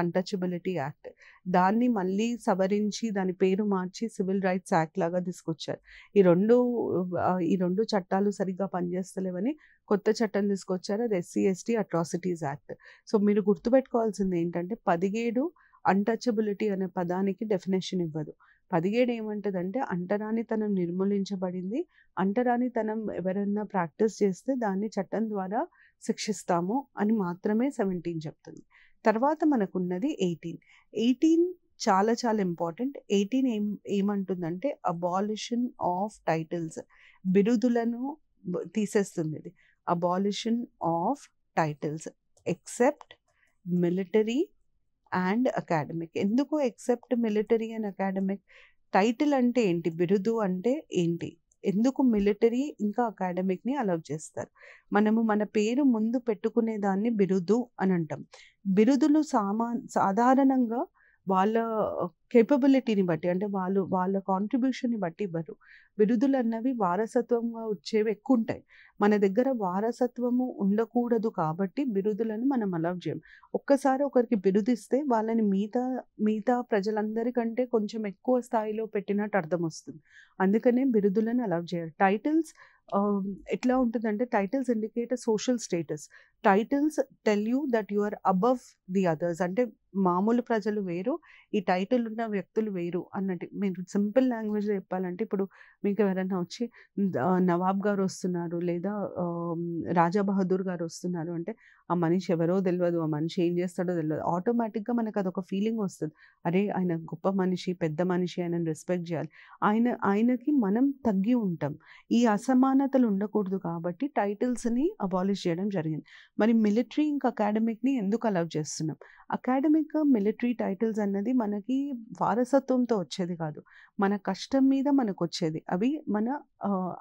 అన్‌టచబిలిటీ యాక్ట్. దాన్ని మళ్ళీ సవరించి దాని పేరు మార్చి సివిల్ రైట్స్ యాక్ట్ లాగా తీసుకొచ్చారు. ఈ రెండు చట్టాలు సరిగ్గా పనిచేస్తలేవని కొత్త చట్టం తీసుకొచ్చారు. అది SC ST atrocities act. So మీరు గుర్తుపెట్టుకోవాల్సింది ఏంటంటే 17 అన్‌టచబిలిటీ అనే పదానికి డెఫినేషన్ ఇవ్వదు. 17 ఏమంటదంటే అంటరానితనం నిర్మూలించబడింది. అంటరానితనం ఎవరైనా ప్రాక్టీస్ చేస్తే దాన్ని చట్టం ద్వారా శిక్షిస్తాము అని మాత్రమే 17 చెప్తుంది. తర్వాత మనకున్నది 18 చాలా చాలా ఇంపార్టెంట్. 18 ఏమంటుందంటే అబాలిషన్ ఆఫ్ టైటిల్స్, బిరుదులను తీసేస్తుంది. ఇది abolition of titles except military and academic. ఎందుకు except military and academic? Title అంటే ఏంటి, బిరుదు అంటే ఏంటి, ఎందుకు మిలిటరీ ఇంకా అకాడమిక్ని అలౌ చేస్తారు? మనము మన పేరు ముందు పెట్టుకునే దాన్ని బిరుదు అని అంటాం. బిరుదులు సాధారణంగా వాళ్ళ కేపబిలిటీని బట్టి, అంటే వాళ్ళ కాంట్రిబ్యూషన్ని బట్టి ఇవ్వరు. బిరుదులు అన్నవి వారసత్వంగా వచ్చేవి ఎక్కువ ఉంటాయి. మన దగ్గర వారసత్వము ఉండకూడదు కాబట్టి బిరుదులను మనం అలౌ చేయం. ఒక్కసారి ఒకరికి బిరుదిస్తే వాళ్ళని మిగతా ప్రజలందరికంటే కొంచెం ఎక్కువ స్థాయిలో పెట్టినట్టు అర్థం వస్తుంది. అందుకనే బిరుదులను అలౌ చేయరు. టైటిల్స్ ఎట్లా ఉంటుందంటే titles indicate social status. Titles tell you that you are above the others. అంటే మామూలు ప్రజలు వేరు, ఈ టైటిల్ ఉన్న వ్యక్తులు వేరు అన్నట్టు. మీరు సింపుల్ లాంగ్వేజ్లో చెప్పాలంటే ఇప్పుడు మీకు ఎవరైనా వచ్చి నవాబ్ గారు వస్తున్నారు లేదా రాజా బహదూర్ గారు వస్తున్నారు అంటే ఆ మనిషి ఎవరో తెలియదు, ఆ మనిషి ఏం చేస్తాడో తెలియదు. ఆటోమేటిక్గా మనకు అదొక ఫీలింగ్ వస్తుంది, అరే ఆయన గొప్ప మనిషి, పెద్ద మనిషి, ఆయనను రెస్పెక్ట్ చేయాలి. ఆయనకి మనం తగ్గి ఉంటాం. ఈ అసమానతలు ఉండకూడదు కాబట్టి టైటిల్స్ని అబాలిష్ చేయడం జరిగింది. మరి మిలిటరీ ఇంకా అకాడమిక్ని ఎందుకు అలౌ చేస్తున్నాం? అకాడమిక్, మిలిటరీ టైటిల్స్ అన్నది మనకి వారసత్వంతో వచ్చేది కాదు, మన కష్టం మీద మనకు వచ్చేది. అవి మన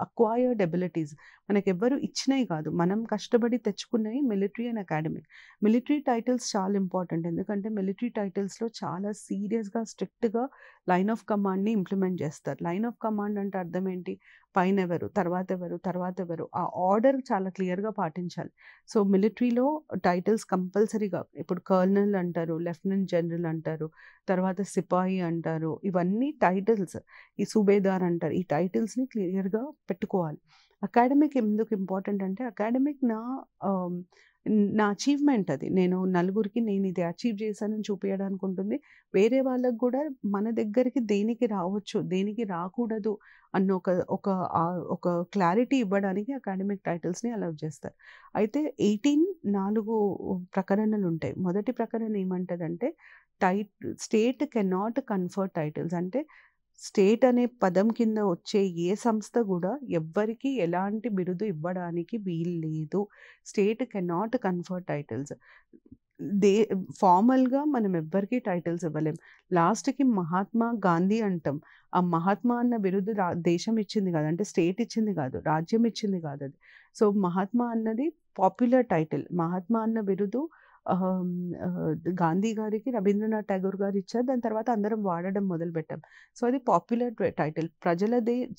అక్వైర్డ్ ఎబిలిటీస్, మనకెవ్వరు ఇచ్చినవి కాదు, మనం కష్టపడి తెచ్చుకున్నవి military and academic. Military titles చాలా ఇంపార్టెంట్, ఎందుకంటే మిలిటరీ టైటిల్స్లో చాలా సీరియస్గా స్ట్రిక్ట్గా లైన్ ఆఫ్ కమాండ్ని ఇంప్లిమెంట్ చేస్తారు. లైన్ ఆఫ్ కమాండ్ అంటే అర్థం ఏంటి? పైన ఎవరు, తర్వాత ఎవరు, తర్వాత ఎవరు, ఆ ఆర్డర్ చాలా క్లియర్గా పాటించాలి. సో మిలిటరీలో టైటిల్స్ కంపల్సరీగా, ఇప్పుడు కర్నల్ అంటారు, లెఫ్టినెంట్ జనరల్ అంటారు, తర్వాత సిపాయి అంటారు, ఇవన్నీ టైటిల్స్. ఈ సుబేదార్ అంటారు, ఈ టైటిల్స్ని క్లియర్గా పెట్టుకోవాలి. అకాడమిక్ ఎందుకు ఇంపార్టెంట్ అంటే అకాడమిక్ నా అచీవ్‌మెంట్ అది. నేను నలుగురికి నేను ఇది అచీవ్ చేశానని చూపియడానికి ఉంటుంది. వేరే వాళ్ళకి గూడా మన దగ్గరికి దేనికి రావచ్చు, దేనికి రాకూడదు అన్న ఒక క్లారిటీ ఇవ్వడానికి అకాడమిక్ టైటిల్స్‌ని అలౌ చేస్తారు. అయితే 4 ప్రకరణలుంటాయి. మొదటి ప్రకరణ ఏమంటదంటే స్టేట్ కెనాట్ కన్ఫర్ టైటిల్స్. అంటే స్టేట్ అనే పదం కింద వచ్చే ఏ సంస్థ గూడా ఎవ్వరికీ ఎలాంటి బిరుదు ఇవ్వడానికి వీల్లేదు. State cannot confer titles. They ఫార్మల్‌గా మనం ఎవ్వరికీ టైటిల్స్ ఇవ్వలేం. లాస్ట్‌కి మహాత్మా గాంధీ అంటాం. ఆ మహాత్మా అన్న బిరుదు దేశం ఇచ్చింది గాదు. అంటే స్టేట్ ఇచ్చింది గాదు. రాజ్యం ఇచ్చింది గాదది. సో, మహాత్మా అన్నది పాపులర్ టైటిల్. మహాత్మా అన్న బిరుదు ఆహ్, ఆహ్, గాంధీ గారికి రవీంద్రనాథ్ ఠాగూర్ గారు ఇచ్చారు. దాని తర్వాత అందరం వాడడం మొదలుపెట్టాం. సో, అది పాపులర్ టైటిల్.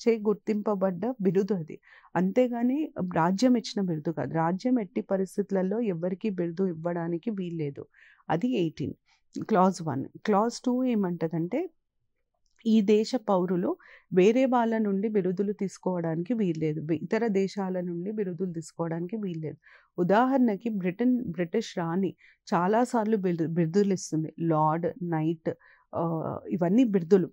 చే గుర్తింపబడ్డ బిరుదు అది. అంతేగాని రాజ్యం ఇచ్చిన బిరుదు కాదు. రాజ్యం ఎట్టి పరిస్థితులలో ఎవ్వరికీ బిరుదు ఇవ్వడానికి వీల్లేదు. అది 18 క్లాజ్ 1. క్లాజ్ 2 ఏమంటదంటే ఈ దేశ పౌరులు వేరే వాళ్ళ నుండి బిరుదులు తీసుకోవడానికి వీల్లేదు. ఇతర దేశాల నుండి బిరుదులు తీసుకోవడానికి వీల్లేదు. ఉదాహరణకి బ్రిటిష్ రాణి చాలా సార్లు బిరుదులిస్తుంది. లార్డ్, నైట్ ఇవన్నీ బిరుదులు.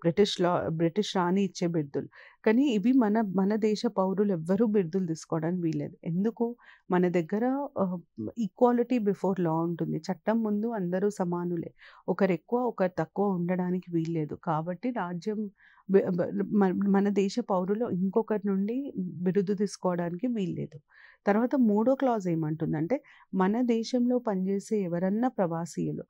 బ్రిటిష్ రాణి ఇచ్చే బిరుదులు. కానీ ఇవి మన దేశ పౌరులు ఎవ్వరూ బిరుదులు తీసుకోవడానికి వీల్లేదు. ఎందుకు? మన దగ్గర ఈక్వాలిటీ బిఫోర్ లా ఉంటుంది. చట్టం ముందు అందరూ సమానులే. ఒకరెక్కువ, ఒకరు తక్కువ ఉండడానికి వీల్లేదు. కాబట్టి రాజ్యం మన దేశ పౌరులు ఇంకొకరి నుండి బిరుదు తీసుకోవడానికి వీల్లేదు. తర్వాత మూడో క్లాజ్ ఏమంటుందంటే, మన దేశంలో పనిచేసే ఎవరన్నా ప్రవాసీయులు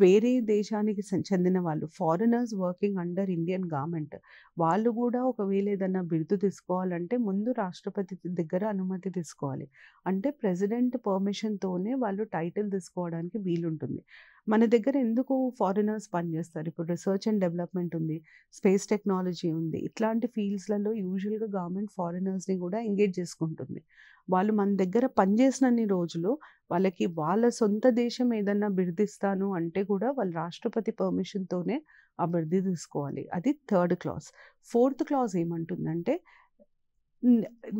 వేరే దేశానికి చెందిన వాళ్ళు foreigners working under Indian government వాళ్ళు గూడా ఒకవేళ ఏదన్నా బిరుదు తీసుకోవాలంటే ముందు రాష్ట్రపతి దగ్గర అనుమతి తీసుకోవాలి. అంటే ప్రెసిడెంట్ పర్మిషన్‌తోనే వాళ్ళు టైటిల్ తీసుకోవడానికి వీలుంటుంది. మన దగ్గర ఎందుకు ఫారినర్స్ పనిచేస్తారు? ఇప్పుడు రిసర్చ్ అండ్ డెవలప్‌మెంట్ ఉంది. స్పేస్ టెక్నాలజీ ఉంది. ఇట్లాంటి ఫీల్డ్స్‌లలో యూజువల్‌గా గవర్నమెంట్ ఫారినర్స్‌ని గూడా ఎంగేజ్ చేసుకుంటుంది. వాళ్ళు మన దగ్గర పనిచేసినన్ని రోజులు వాళ్ళకి వాళ్ళ సొంత దేశం ఏదన్నా బిరుదిస్తాను అంటే కూడా వాళ్ళు రాష్ట్రపతి పర్మిషన్‌తోనే ఆ బిరుదు తీసుకోవాలి. అది థర్డ్ క్లాజ్. ఫోర్త్ క్లాజ్ ఏమంటుందంటే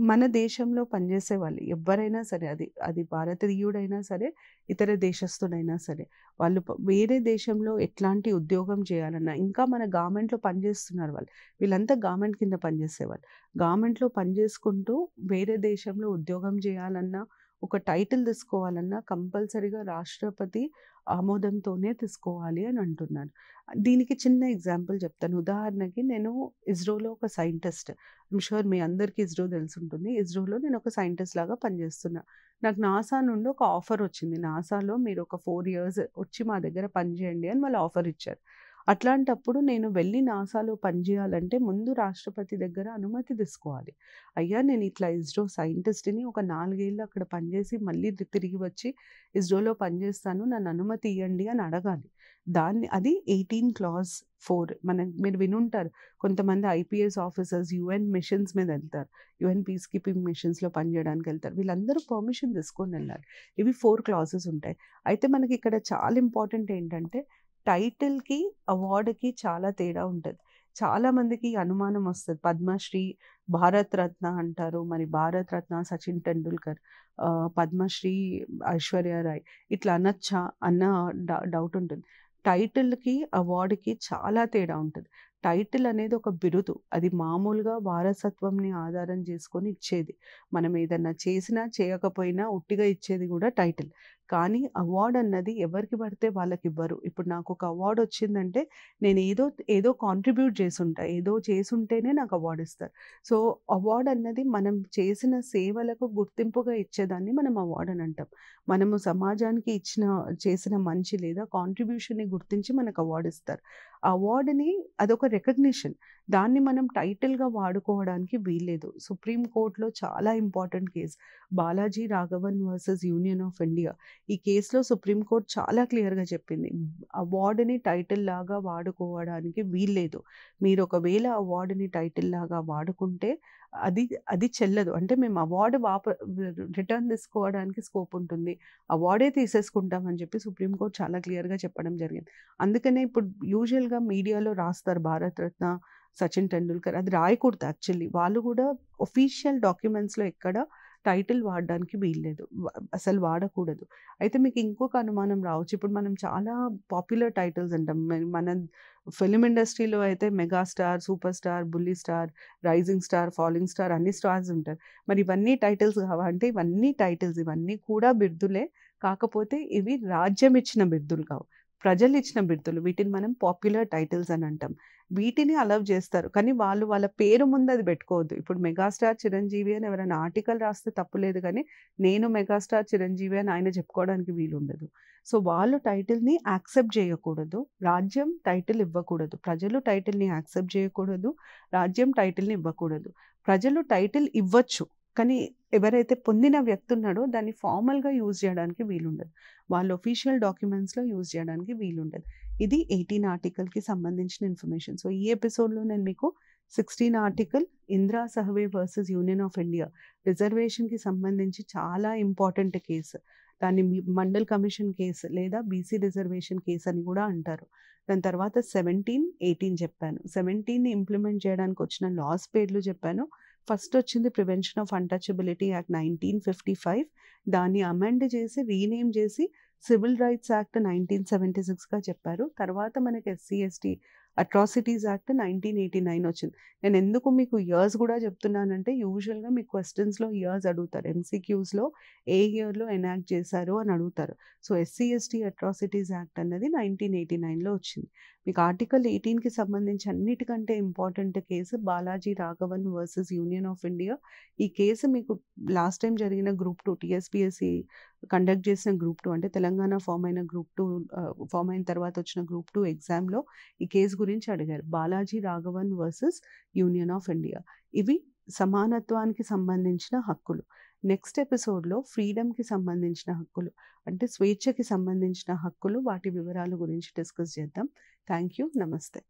మన దేశంలో పనిచేసే వాళ్ళు ఎవ్వరైనా సరే అది భారతీయుడైనా సరే, ఇతర దేశస్థుడైనా సరే, వాళ్ళు వేరే దేశంలో ఎట్లాంటి ఉద్యోగం చేయాలన్నా ఇంకా మన గవర్నమెంట్‌లో పనిచేస్తున్నారు వాళ్ళు. వీళ్ళంతా గవర్నమెంట్ కింద పనిచేసేవాళ్ళు. గవర్నమెంట్‌లో పనిచేసుకుంటూ వేరే దేశంలో ఉద్యోగం చేయాలన్నా, ఒక టైటిల్ తీసుకోవాలన్నా కంపల్సరీగా రాష్ట్రపతి ఆమోదంతోనే తీసుకోవాలి అని అంటున్నారు. దీనికి చిన్న ఎగ్జాంపుల్ చెప్తాను. ఉదాహరణకి నేను ఇస్రోలో ఒక సైంటిస్ట్. ఐయామ్ ష్యూర్ మీ అందరికీ ఇస్రో తెలిసుంటుంది. ఇస్రోలో నేను ఒక సైంటిస్ట్ లాగా పనిచేస్తున్నా. నాకు నాసా నుండి ఒక ఆఫర్ వచ్చింది. నాసాలో మీరు ఒక 4 ఇయర్స్ వచ్చి మా దగ్గర పనిచేయండి అని వాళ్ళు ఆఫర్ ఇచ్చారు. అట్లాంటప్పుడు నేను వెళ్ళి నాసాలో పనిచేయాలంటే ముందు రాష్ట్రపతి దగ్గర అనుమతి తీసుకోవాలి. అయ్యా నేను ఇట్లా ఇస్రో సైంటిస్ట్‌ని ఒక 4 ఏళ్ళు అక్కడ పనిచేసి మళ్ళీ తిరిగి వచ్చి ఇస్రోలో పనిచేస్తాను. నన్ను అనుమతి ఇయ్యండి అని అడగాలి. అది 18 క్లాజ్ 4. మీరు వినుంటారు. కొంతమంది ఐపీఎస్ ఆఫీసర్స్ యూఎన్ మిషన్స్ మీద ఎళ్తారు. యూఎన్ పీస్ కీపింగ్ మిషన్స్‌లో పనిచేయడానికి ఎళ్తారు. వీళ్ళందరూ పర్మిషన్ తీసుకొని ఎళ్ళాలి. ఇవి 4 క్లాజెస్ ఉంటాయి. అయితే మనకి ఇక్కడ చాలా ఇంపార్టెంట్ ఏంటంటే టైటిల్‌కి, అవార్డ్‌కి చాలా తేడా ఉంటది. చాలా మందికి అనుమానం వస్తది. పద్మశ్రీ, భారత్ రత్న అంటారు. మరి భారత్ రత్న సచిన్ టెండూల్కర్, పద్మశ్రీ ఐశ్వర్య రాయ్ ఇట్లా అనొచ్చా అన్న డౌట్ ఉంటుంది. టైటిల్‌కి, అవార్డ్‌కి చాలా తేడా ఉంటది. టైటిల్ అనేది ఒక బిరుదు. అది మామూలుగా వారసత్వంని ఆధారం చేసుకొని ఇచ్చేది. మనం ఏదన్నా చేసినా, చేయకపోయినా ఉట్టిగా ఇచ్చేది గూడా టైటిల్. కానీ అవార్డ్ అన్నది ఎవరికి పడితే వాళ్ళకివ్వరు. ఇప్పుడు నాకొక అవార్డ్ వచ్చిందంటే నేను ఏదో కాంట్రిబ్యూట్ చేసుంటా. ఏదో చేసుంటేనే నాకు అవార్డ్ ఇస్తారు. సో, అవార్డ్ అన్నది మనం చేసిన సేవలకు గుర్తింపుగా ఇచ్చేదాన్ని మనం అవార్డ్ అని అంటాం. మనము సమాజానికి చేసిన మంచి లేదా కాంట్రిబ్యూషన్‌ని గుర్తించి మనకు అవార్డ్ ఇస్తారు. ఆ అవార్డ్‌ని అదొక రికగ్నిషన్. దాన్ని మనం టైటిల్‌గా వాడుకోవడానికి వీల్లేదు. సుప్రీం కోర్ట్‌లో చాలా important case. Balaji Raghavan versus union of India. ఈ కేస్‌లో సుప్రీం కోర్ట్ చాలా క్లియర్‌గా చెప్పింది. అవార్డ్‌ని టైటిల్ లాగా వాడుకోవడానికి వీల్లేదు. మీరు ఒకవేళ అవార్డ్‌ని టైటిల్ లాగా వాడుకుంటే అది చెల్లదు. అంటే మేము అవార్డ్ రిటర్న్ తీసుకోవడానికి స్కోప్ ఉంటుంది. అవార్డే తీసేసుకుంటాం అని చెప్పి సుప్రీం కోర్ట్ చాలా క్లియర్‌గా చెప్పడం జరిగింది. అందుకనే ఇప్పుడు యూజువల్‌గా మీడియాలో రాస్తారు భారత్ రత్న సచిన్ టెండూల్కర్. అది రాయకూడదు యాక్చువల్లీ. వాళ్ళు కూడా ఒఫీషియల్ డాక్యుమెంట్స్‌లో ఎక్కడ టైటిల్ వాడడానికి వీల్లేదు. అసలు వాడకూడదు. అయితే మీకు ఇంకొక అనుమానం రావచ్చు. ఇప్పుడు మనం చాలా పాపులర్ టైటిల్స్ అంటాం. మన ఫిల్మ్ ఇండస్ట్రీలో అయితే మెగాస్టార్, సూపర్ స్టార్, బుల్లి star, rising star, falling star అన్ని స్టార్స్ ఉంటారు. మరి ఇవన్నీ టైటిల్స్ కావా అంటే ఇవన్నీ టైటిల్స్, ఇవన్నీ కూడా బిరుదులే. కాకపోతే ఇవి రాజ్యం ఇచ్చిన బిరుదులు కావు. ప్రజలు ఇచ్చిన బిరుదులు. వీటిని మనం పాపులర్ టైటిల్స్ అని అంటాం. వీటిని అలౌ చేస్తారు. కానీ వాళ్ళు వాళ్ళ పేరు ముందు అది పెట్టుకోవద్దు. ఇప్పుడు మెగాస్టార్ చిరంజీవి అని ఎవరైనా ఆర్టికల్ రాస్తే తప్పు లేదు కానీ, నేను మెగాస్టార్ చిరంజీవి అని ఆయన చెప్పుకోవడానికి వీలుండదు. సో, వాళ్ళు టైటిల్‌ని యాక్సెప్ట్ చేయకూడదు. రాజ్యం టైటిల్ ఇవ్వకూడదు. ప్రజలు టైటిల్‌ని యాక్సెప్ట్ చేయకూడదు. రాజ్యం టైటిల్‌ని ఇవ్వకూడదు. ప్రజలు టైటిల్ ఇవ్వచ్చు. కానీ ఎవరైతే పొందిన వ్యక్తి ఉన్నాడో దాన్ని ఫార్మల్‌గా యూజ్ చేయడానికి వీలుండదు. వాళ్ళ ఒఫీషియల్ డాక్యుమెంట్స్‌లో యూజ్ చేయడానికి వీలుండదు. ఇది 18 ఆర్టికల్‌కి సంబంధించిన ఇన్ఫర్మేషన్. సో, ఈ ఎపిసోడ్‌లో నేను మీకు 16 article Indra Sawhney versus union of India రిజర్వేషన్‌కి సంబంధించి చాలా ఇంపార్టెంట్ కేసు. దాన్ని మండల్ కమిషన్ కేసు లేదా బీసీ రిజర్వేషన్ కేసు అని కూడా అంటారు. దాని తర్వాత 17, 18 చెప్పాను. 17ని ఇంప్లిమెంట్ చేయడానికి వచ్చిన లాస్ పేర్లు చెప్పాను. ఫస్ట్ వచ్చింది ప్రివెన్షన్ ఆఫ్ అన్‌టచబిలిటీ యాక్ట్ 1955. దాన్ని అమెండ్ చేసి, రీనేమ్ చేసి సివిల్ రైట్స్ యాక్ట్ 1976గా చెప్పారు. తర్వాత మనకి ఎస్సీ, ఎస్టీ అట్రాసిటీస్ యాక్ట్ 1989 వచ్చింది. నేను ఎందుకు మీకు ఇయర్స్ కూడా చెప్తున్నానంటే యూజువల్‌గా మీకు క్వెషన్స్‌లో ఇయర్స్ అడుగుతారు. ఎంసీక్యూస్‌లో ఏ ఇయర్‌లో ఎనాక్ట్ చేశారు అని అడుగుతారు. So, SC, ST atrocities act అన్నది 1989లో వచ్చింది. మీకు ఆర్టికల్ 18కి సంబంధించి అన్నిటికంటే important case Balaji Raghavan versus union of India. ఈ కేసు మీకు లాస్ట్ టైం జరిగిన గ్రూప్ 2 టీఎస్‌పీఎస్‌సీ కండక్ట్ చేసిన గ్రూప్ 2 అంటే తెలంగాణ ఫార్మ్ అయిన గ్రూప్ 2 ఫార్మ్ అయిన తర్వాత వచ్చిన గ్రూప్ 2 ఎగ్జామ్‌లో ఈ కేసు గురించి అడిగారు. Balaji Raghavan versus union of India. ఇవి సమానత్వానికి సంబంధించిన హక్కులు. నెక్స్ట్ ఎపిసోడ్‌లో ఫ్రీడమ్‌కి సంబంధించిన హక్కులు, అంటే స్వేచ్ఛకి సంబంధించిన హక్కులు, వాటి వివరాల గురించి డిస్కస్ చేద్దాం. Thank you. నమస్తే.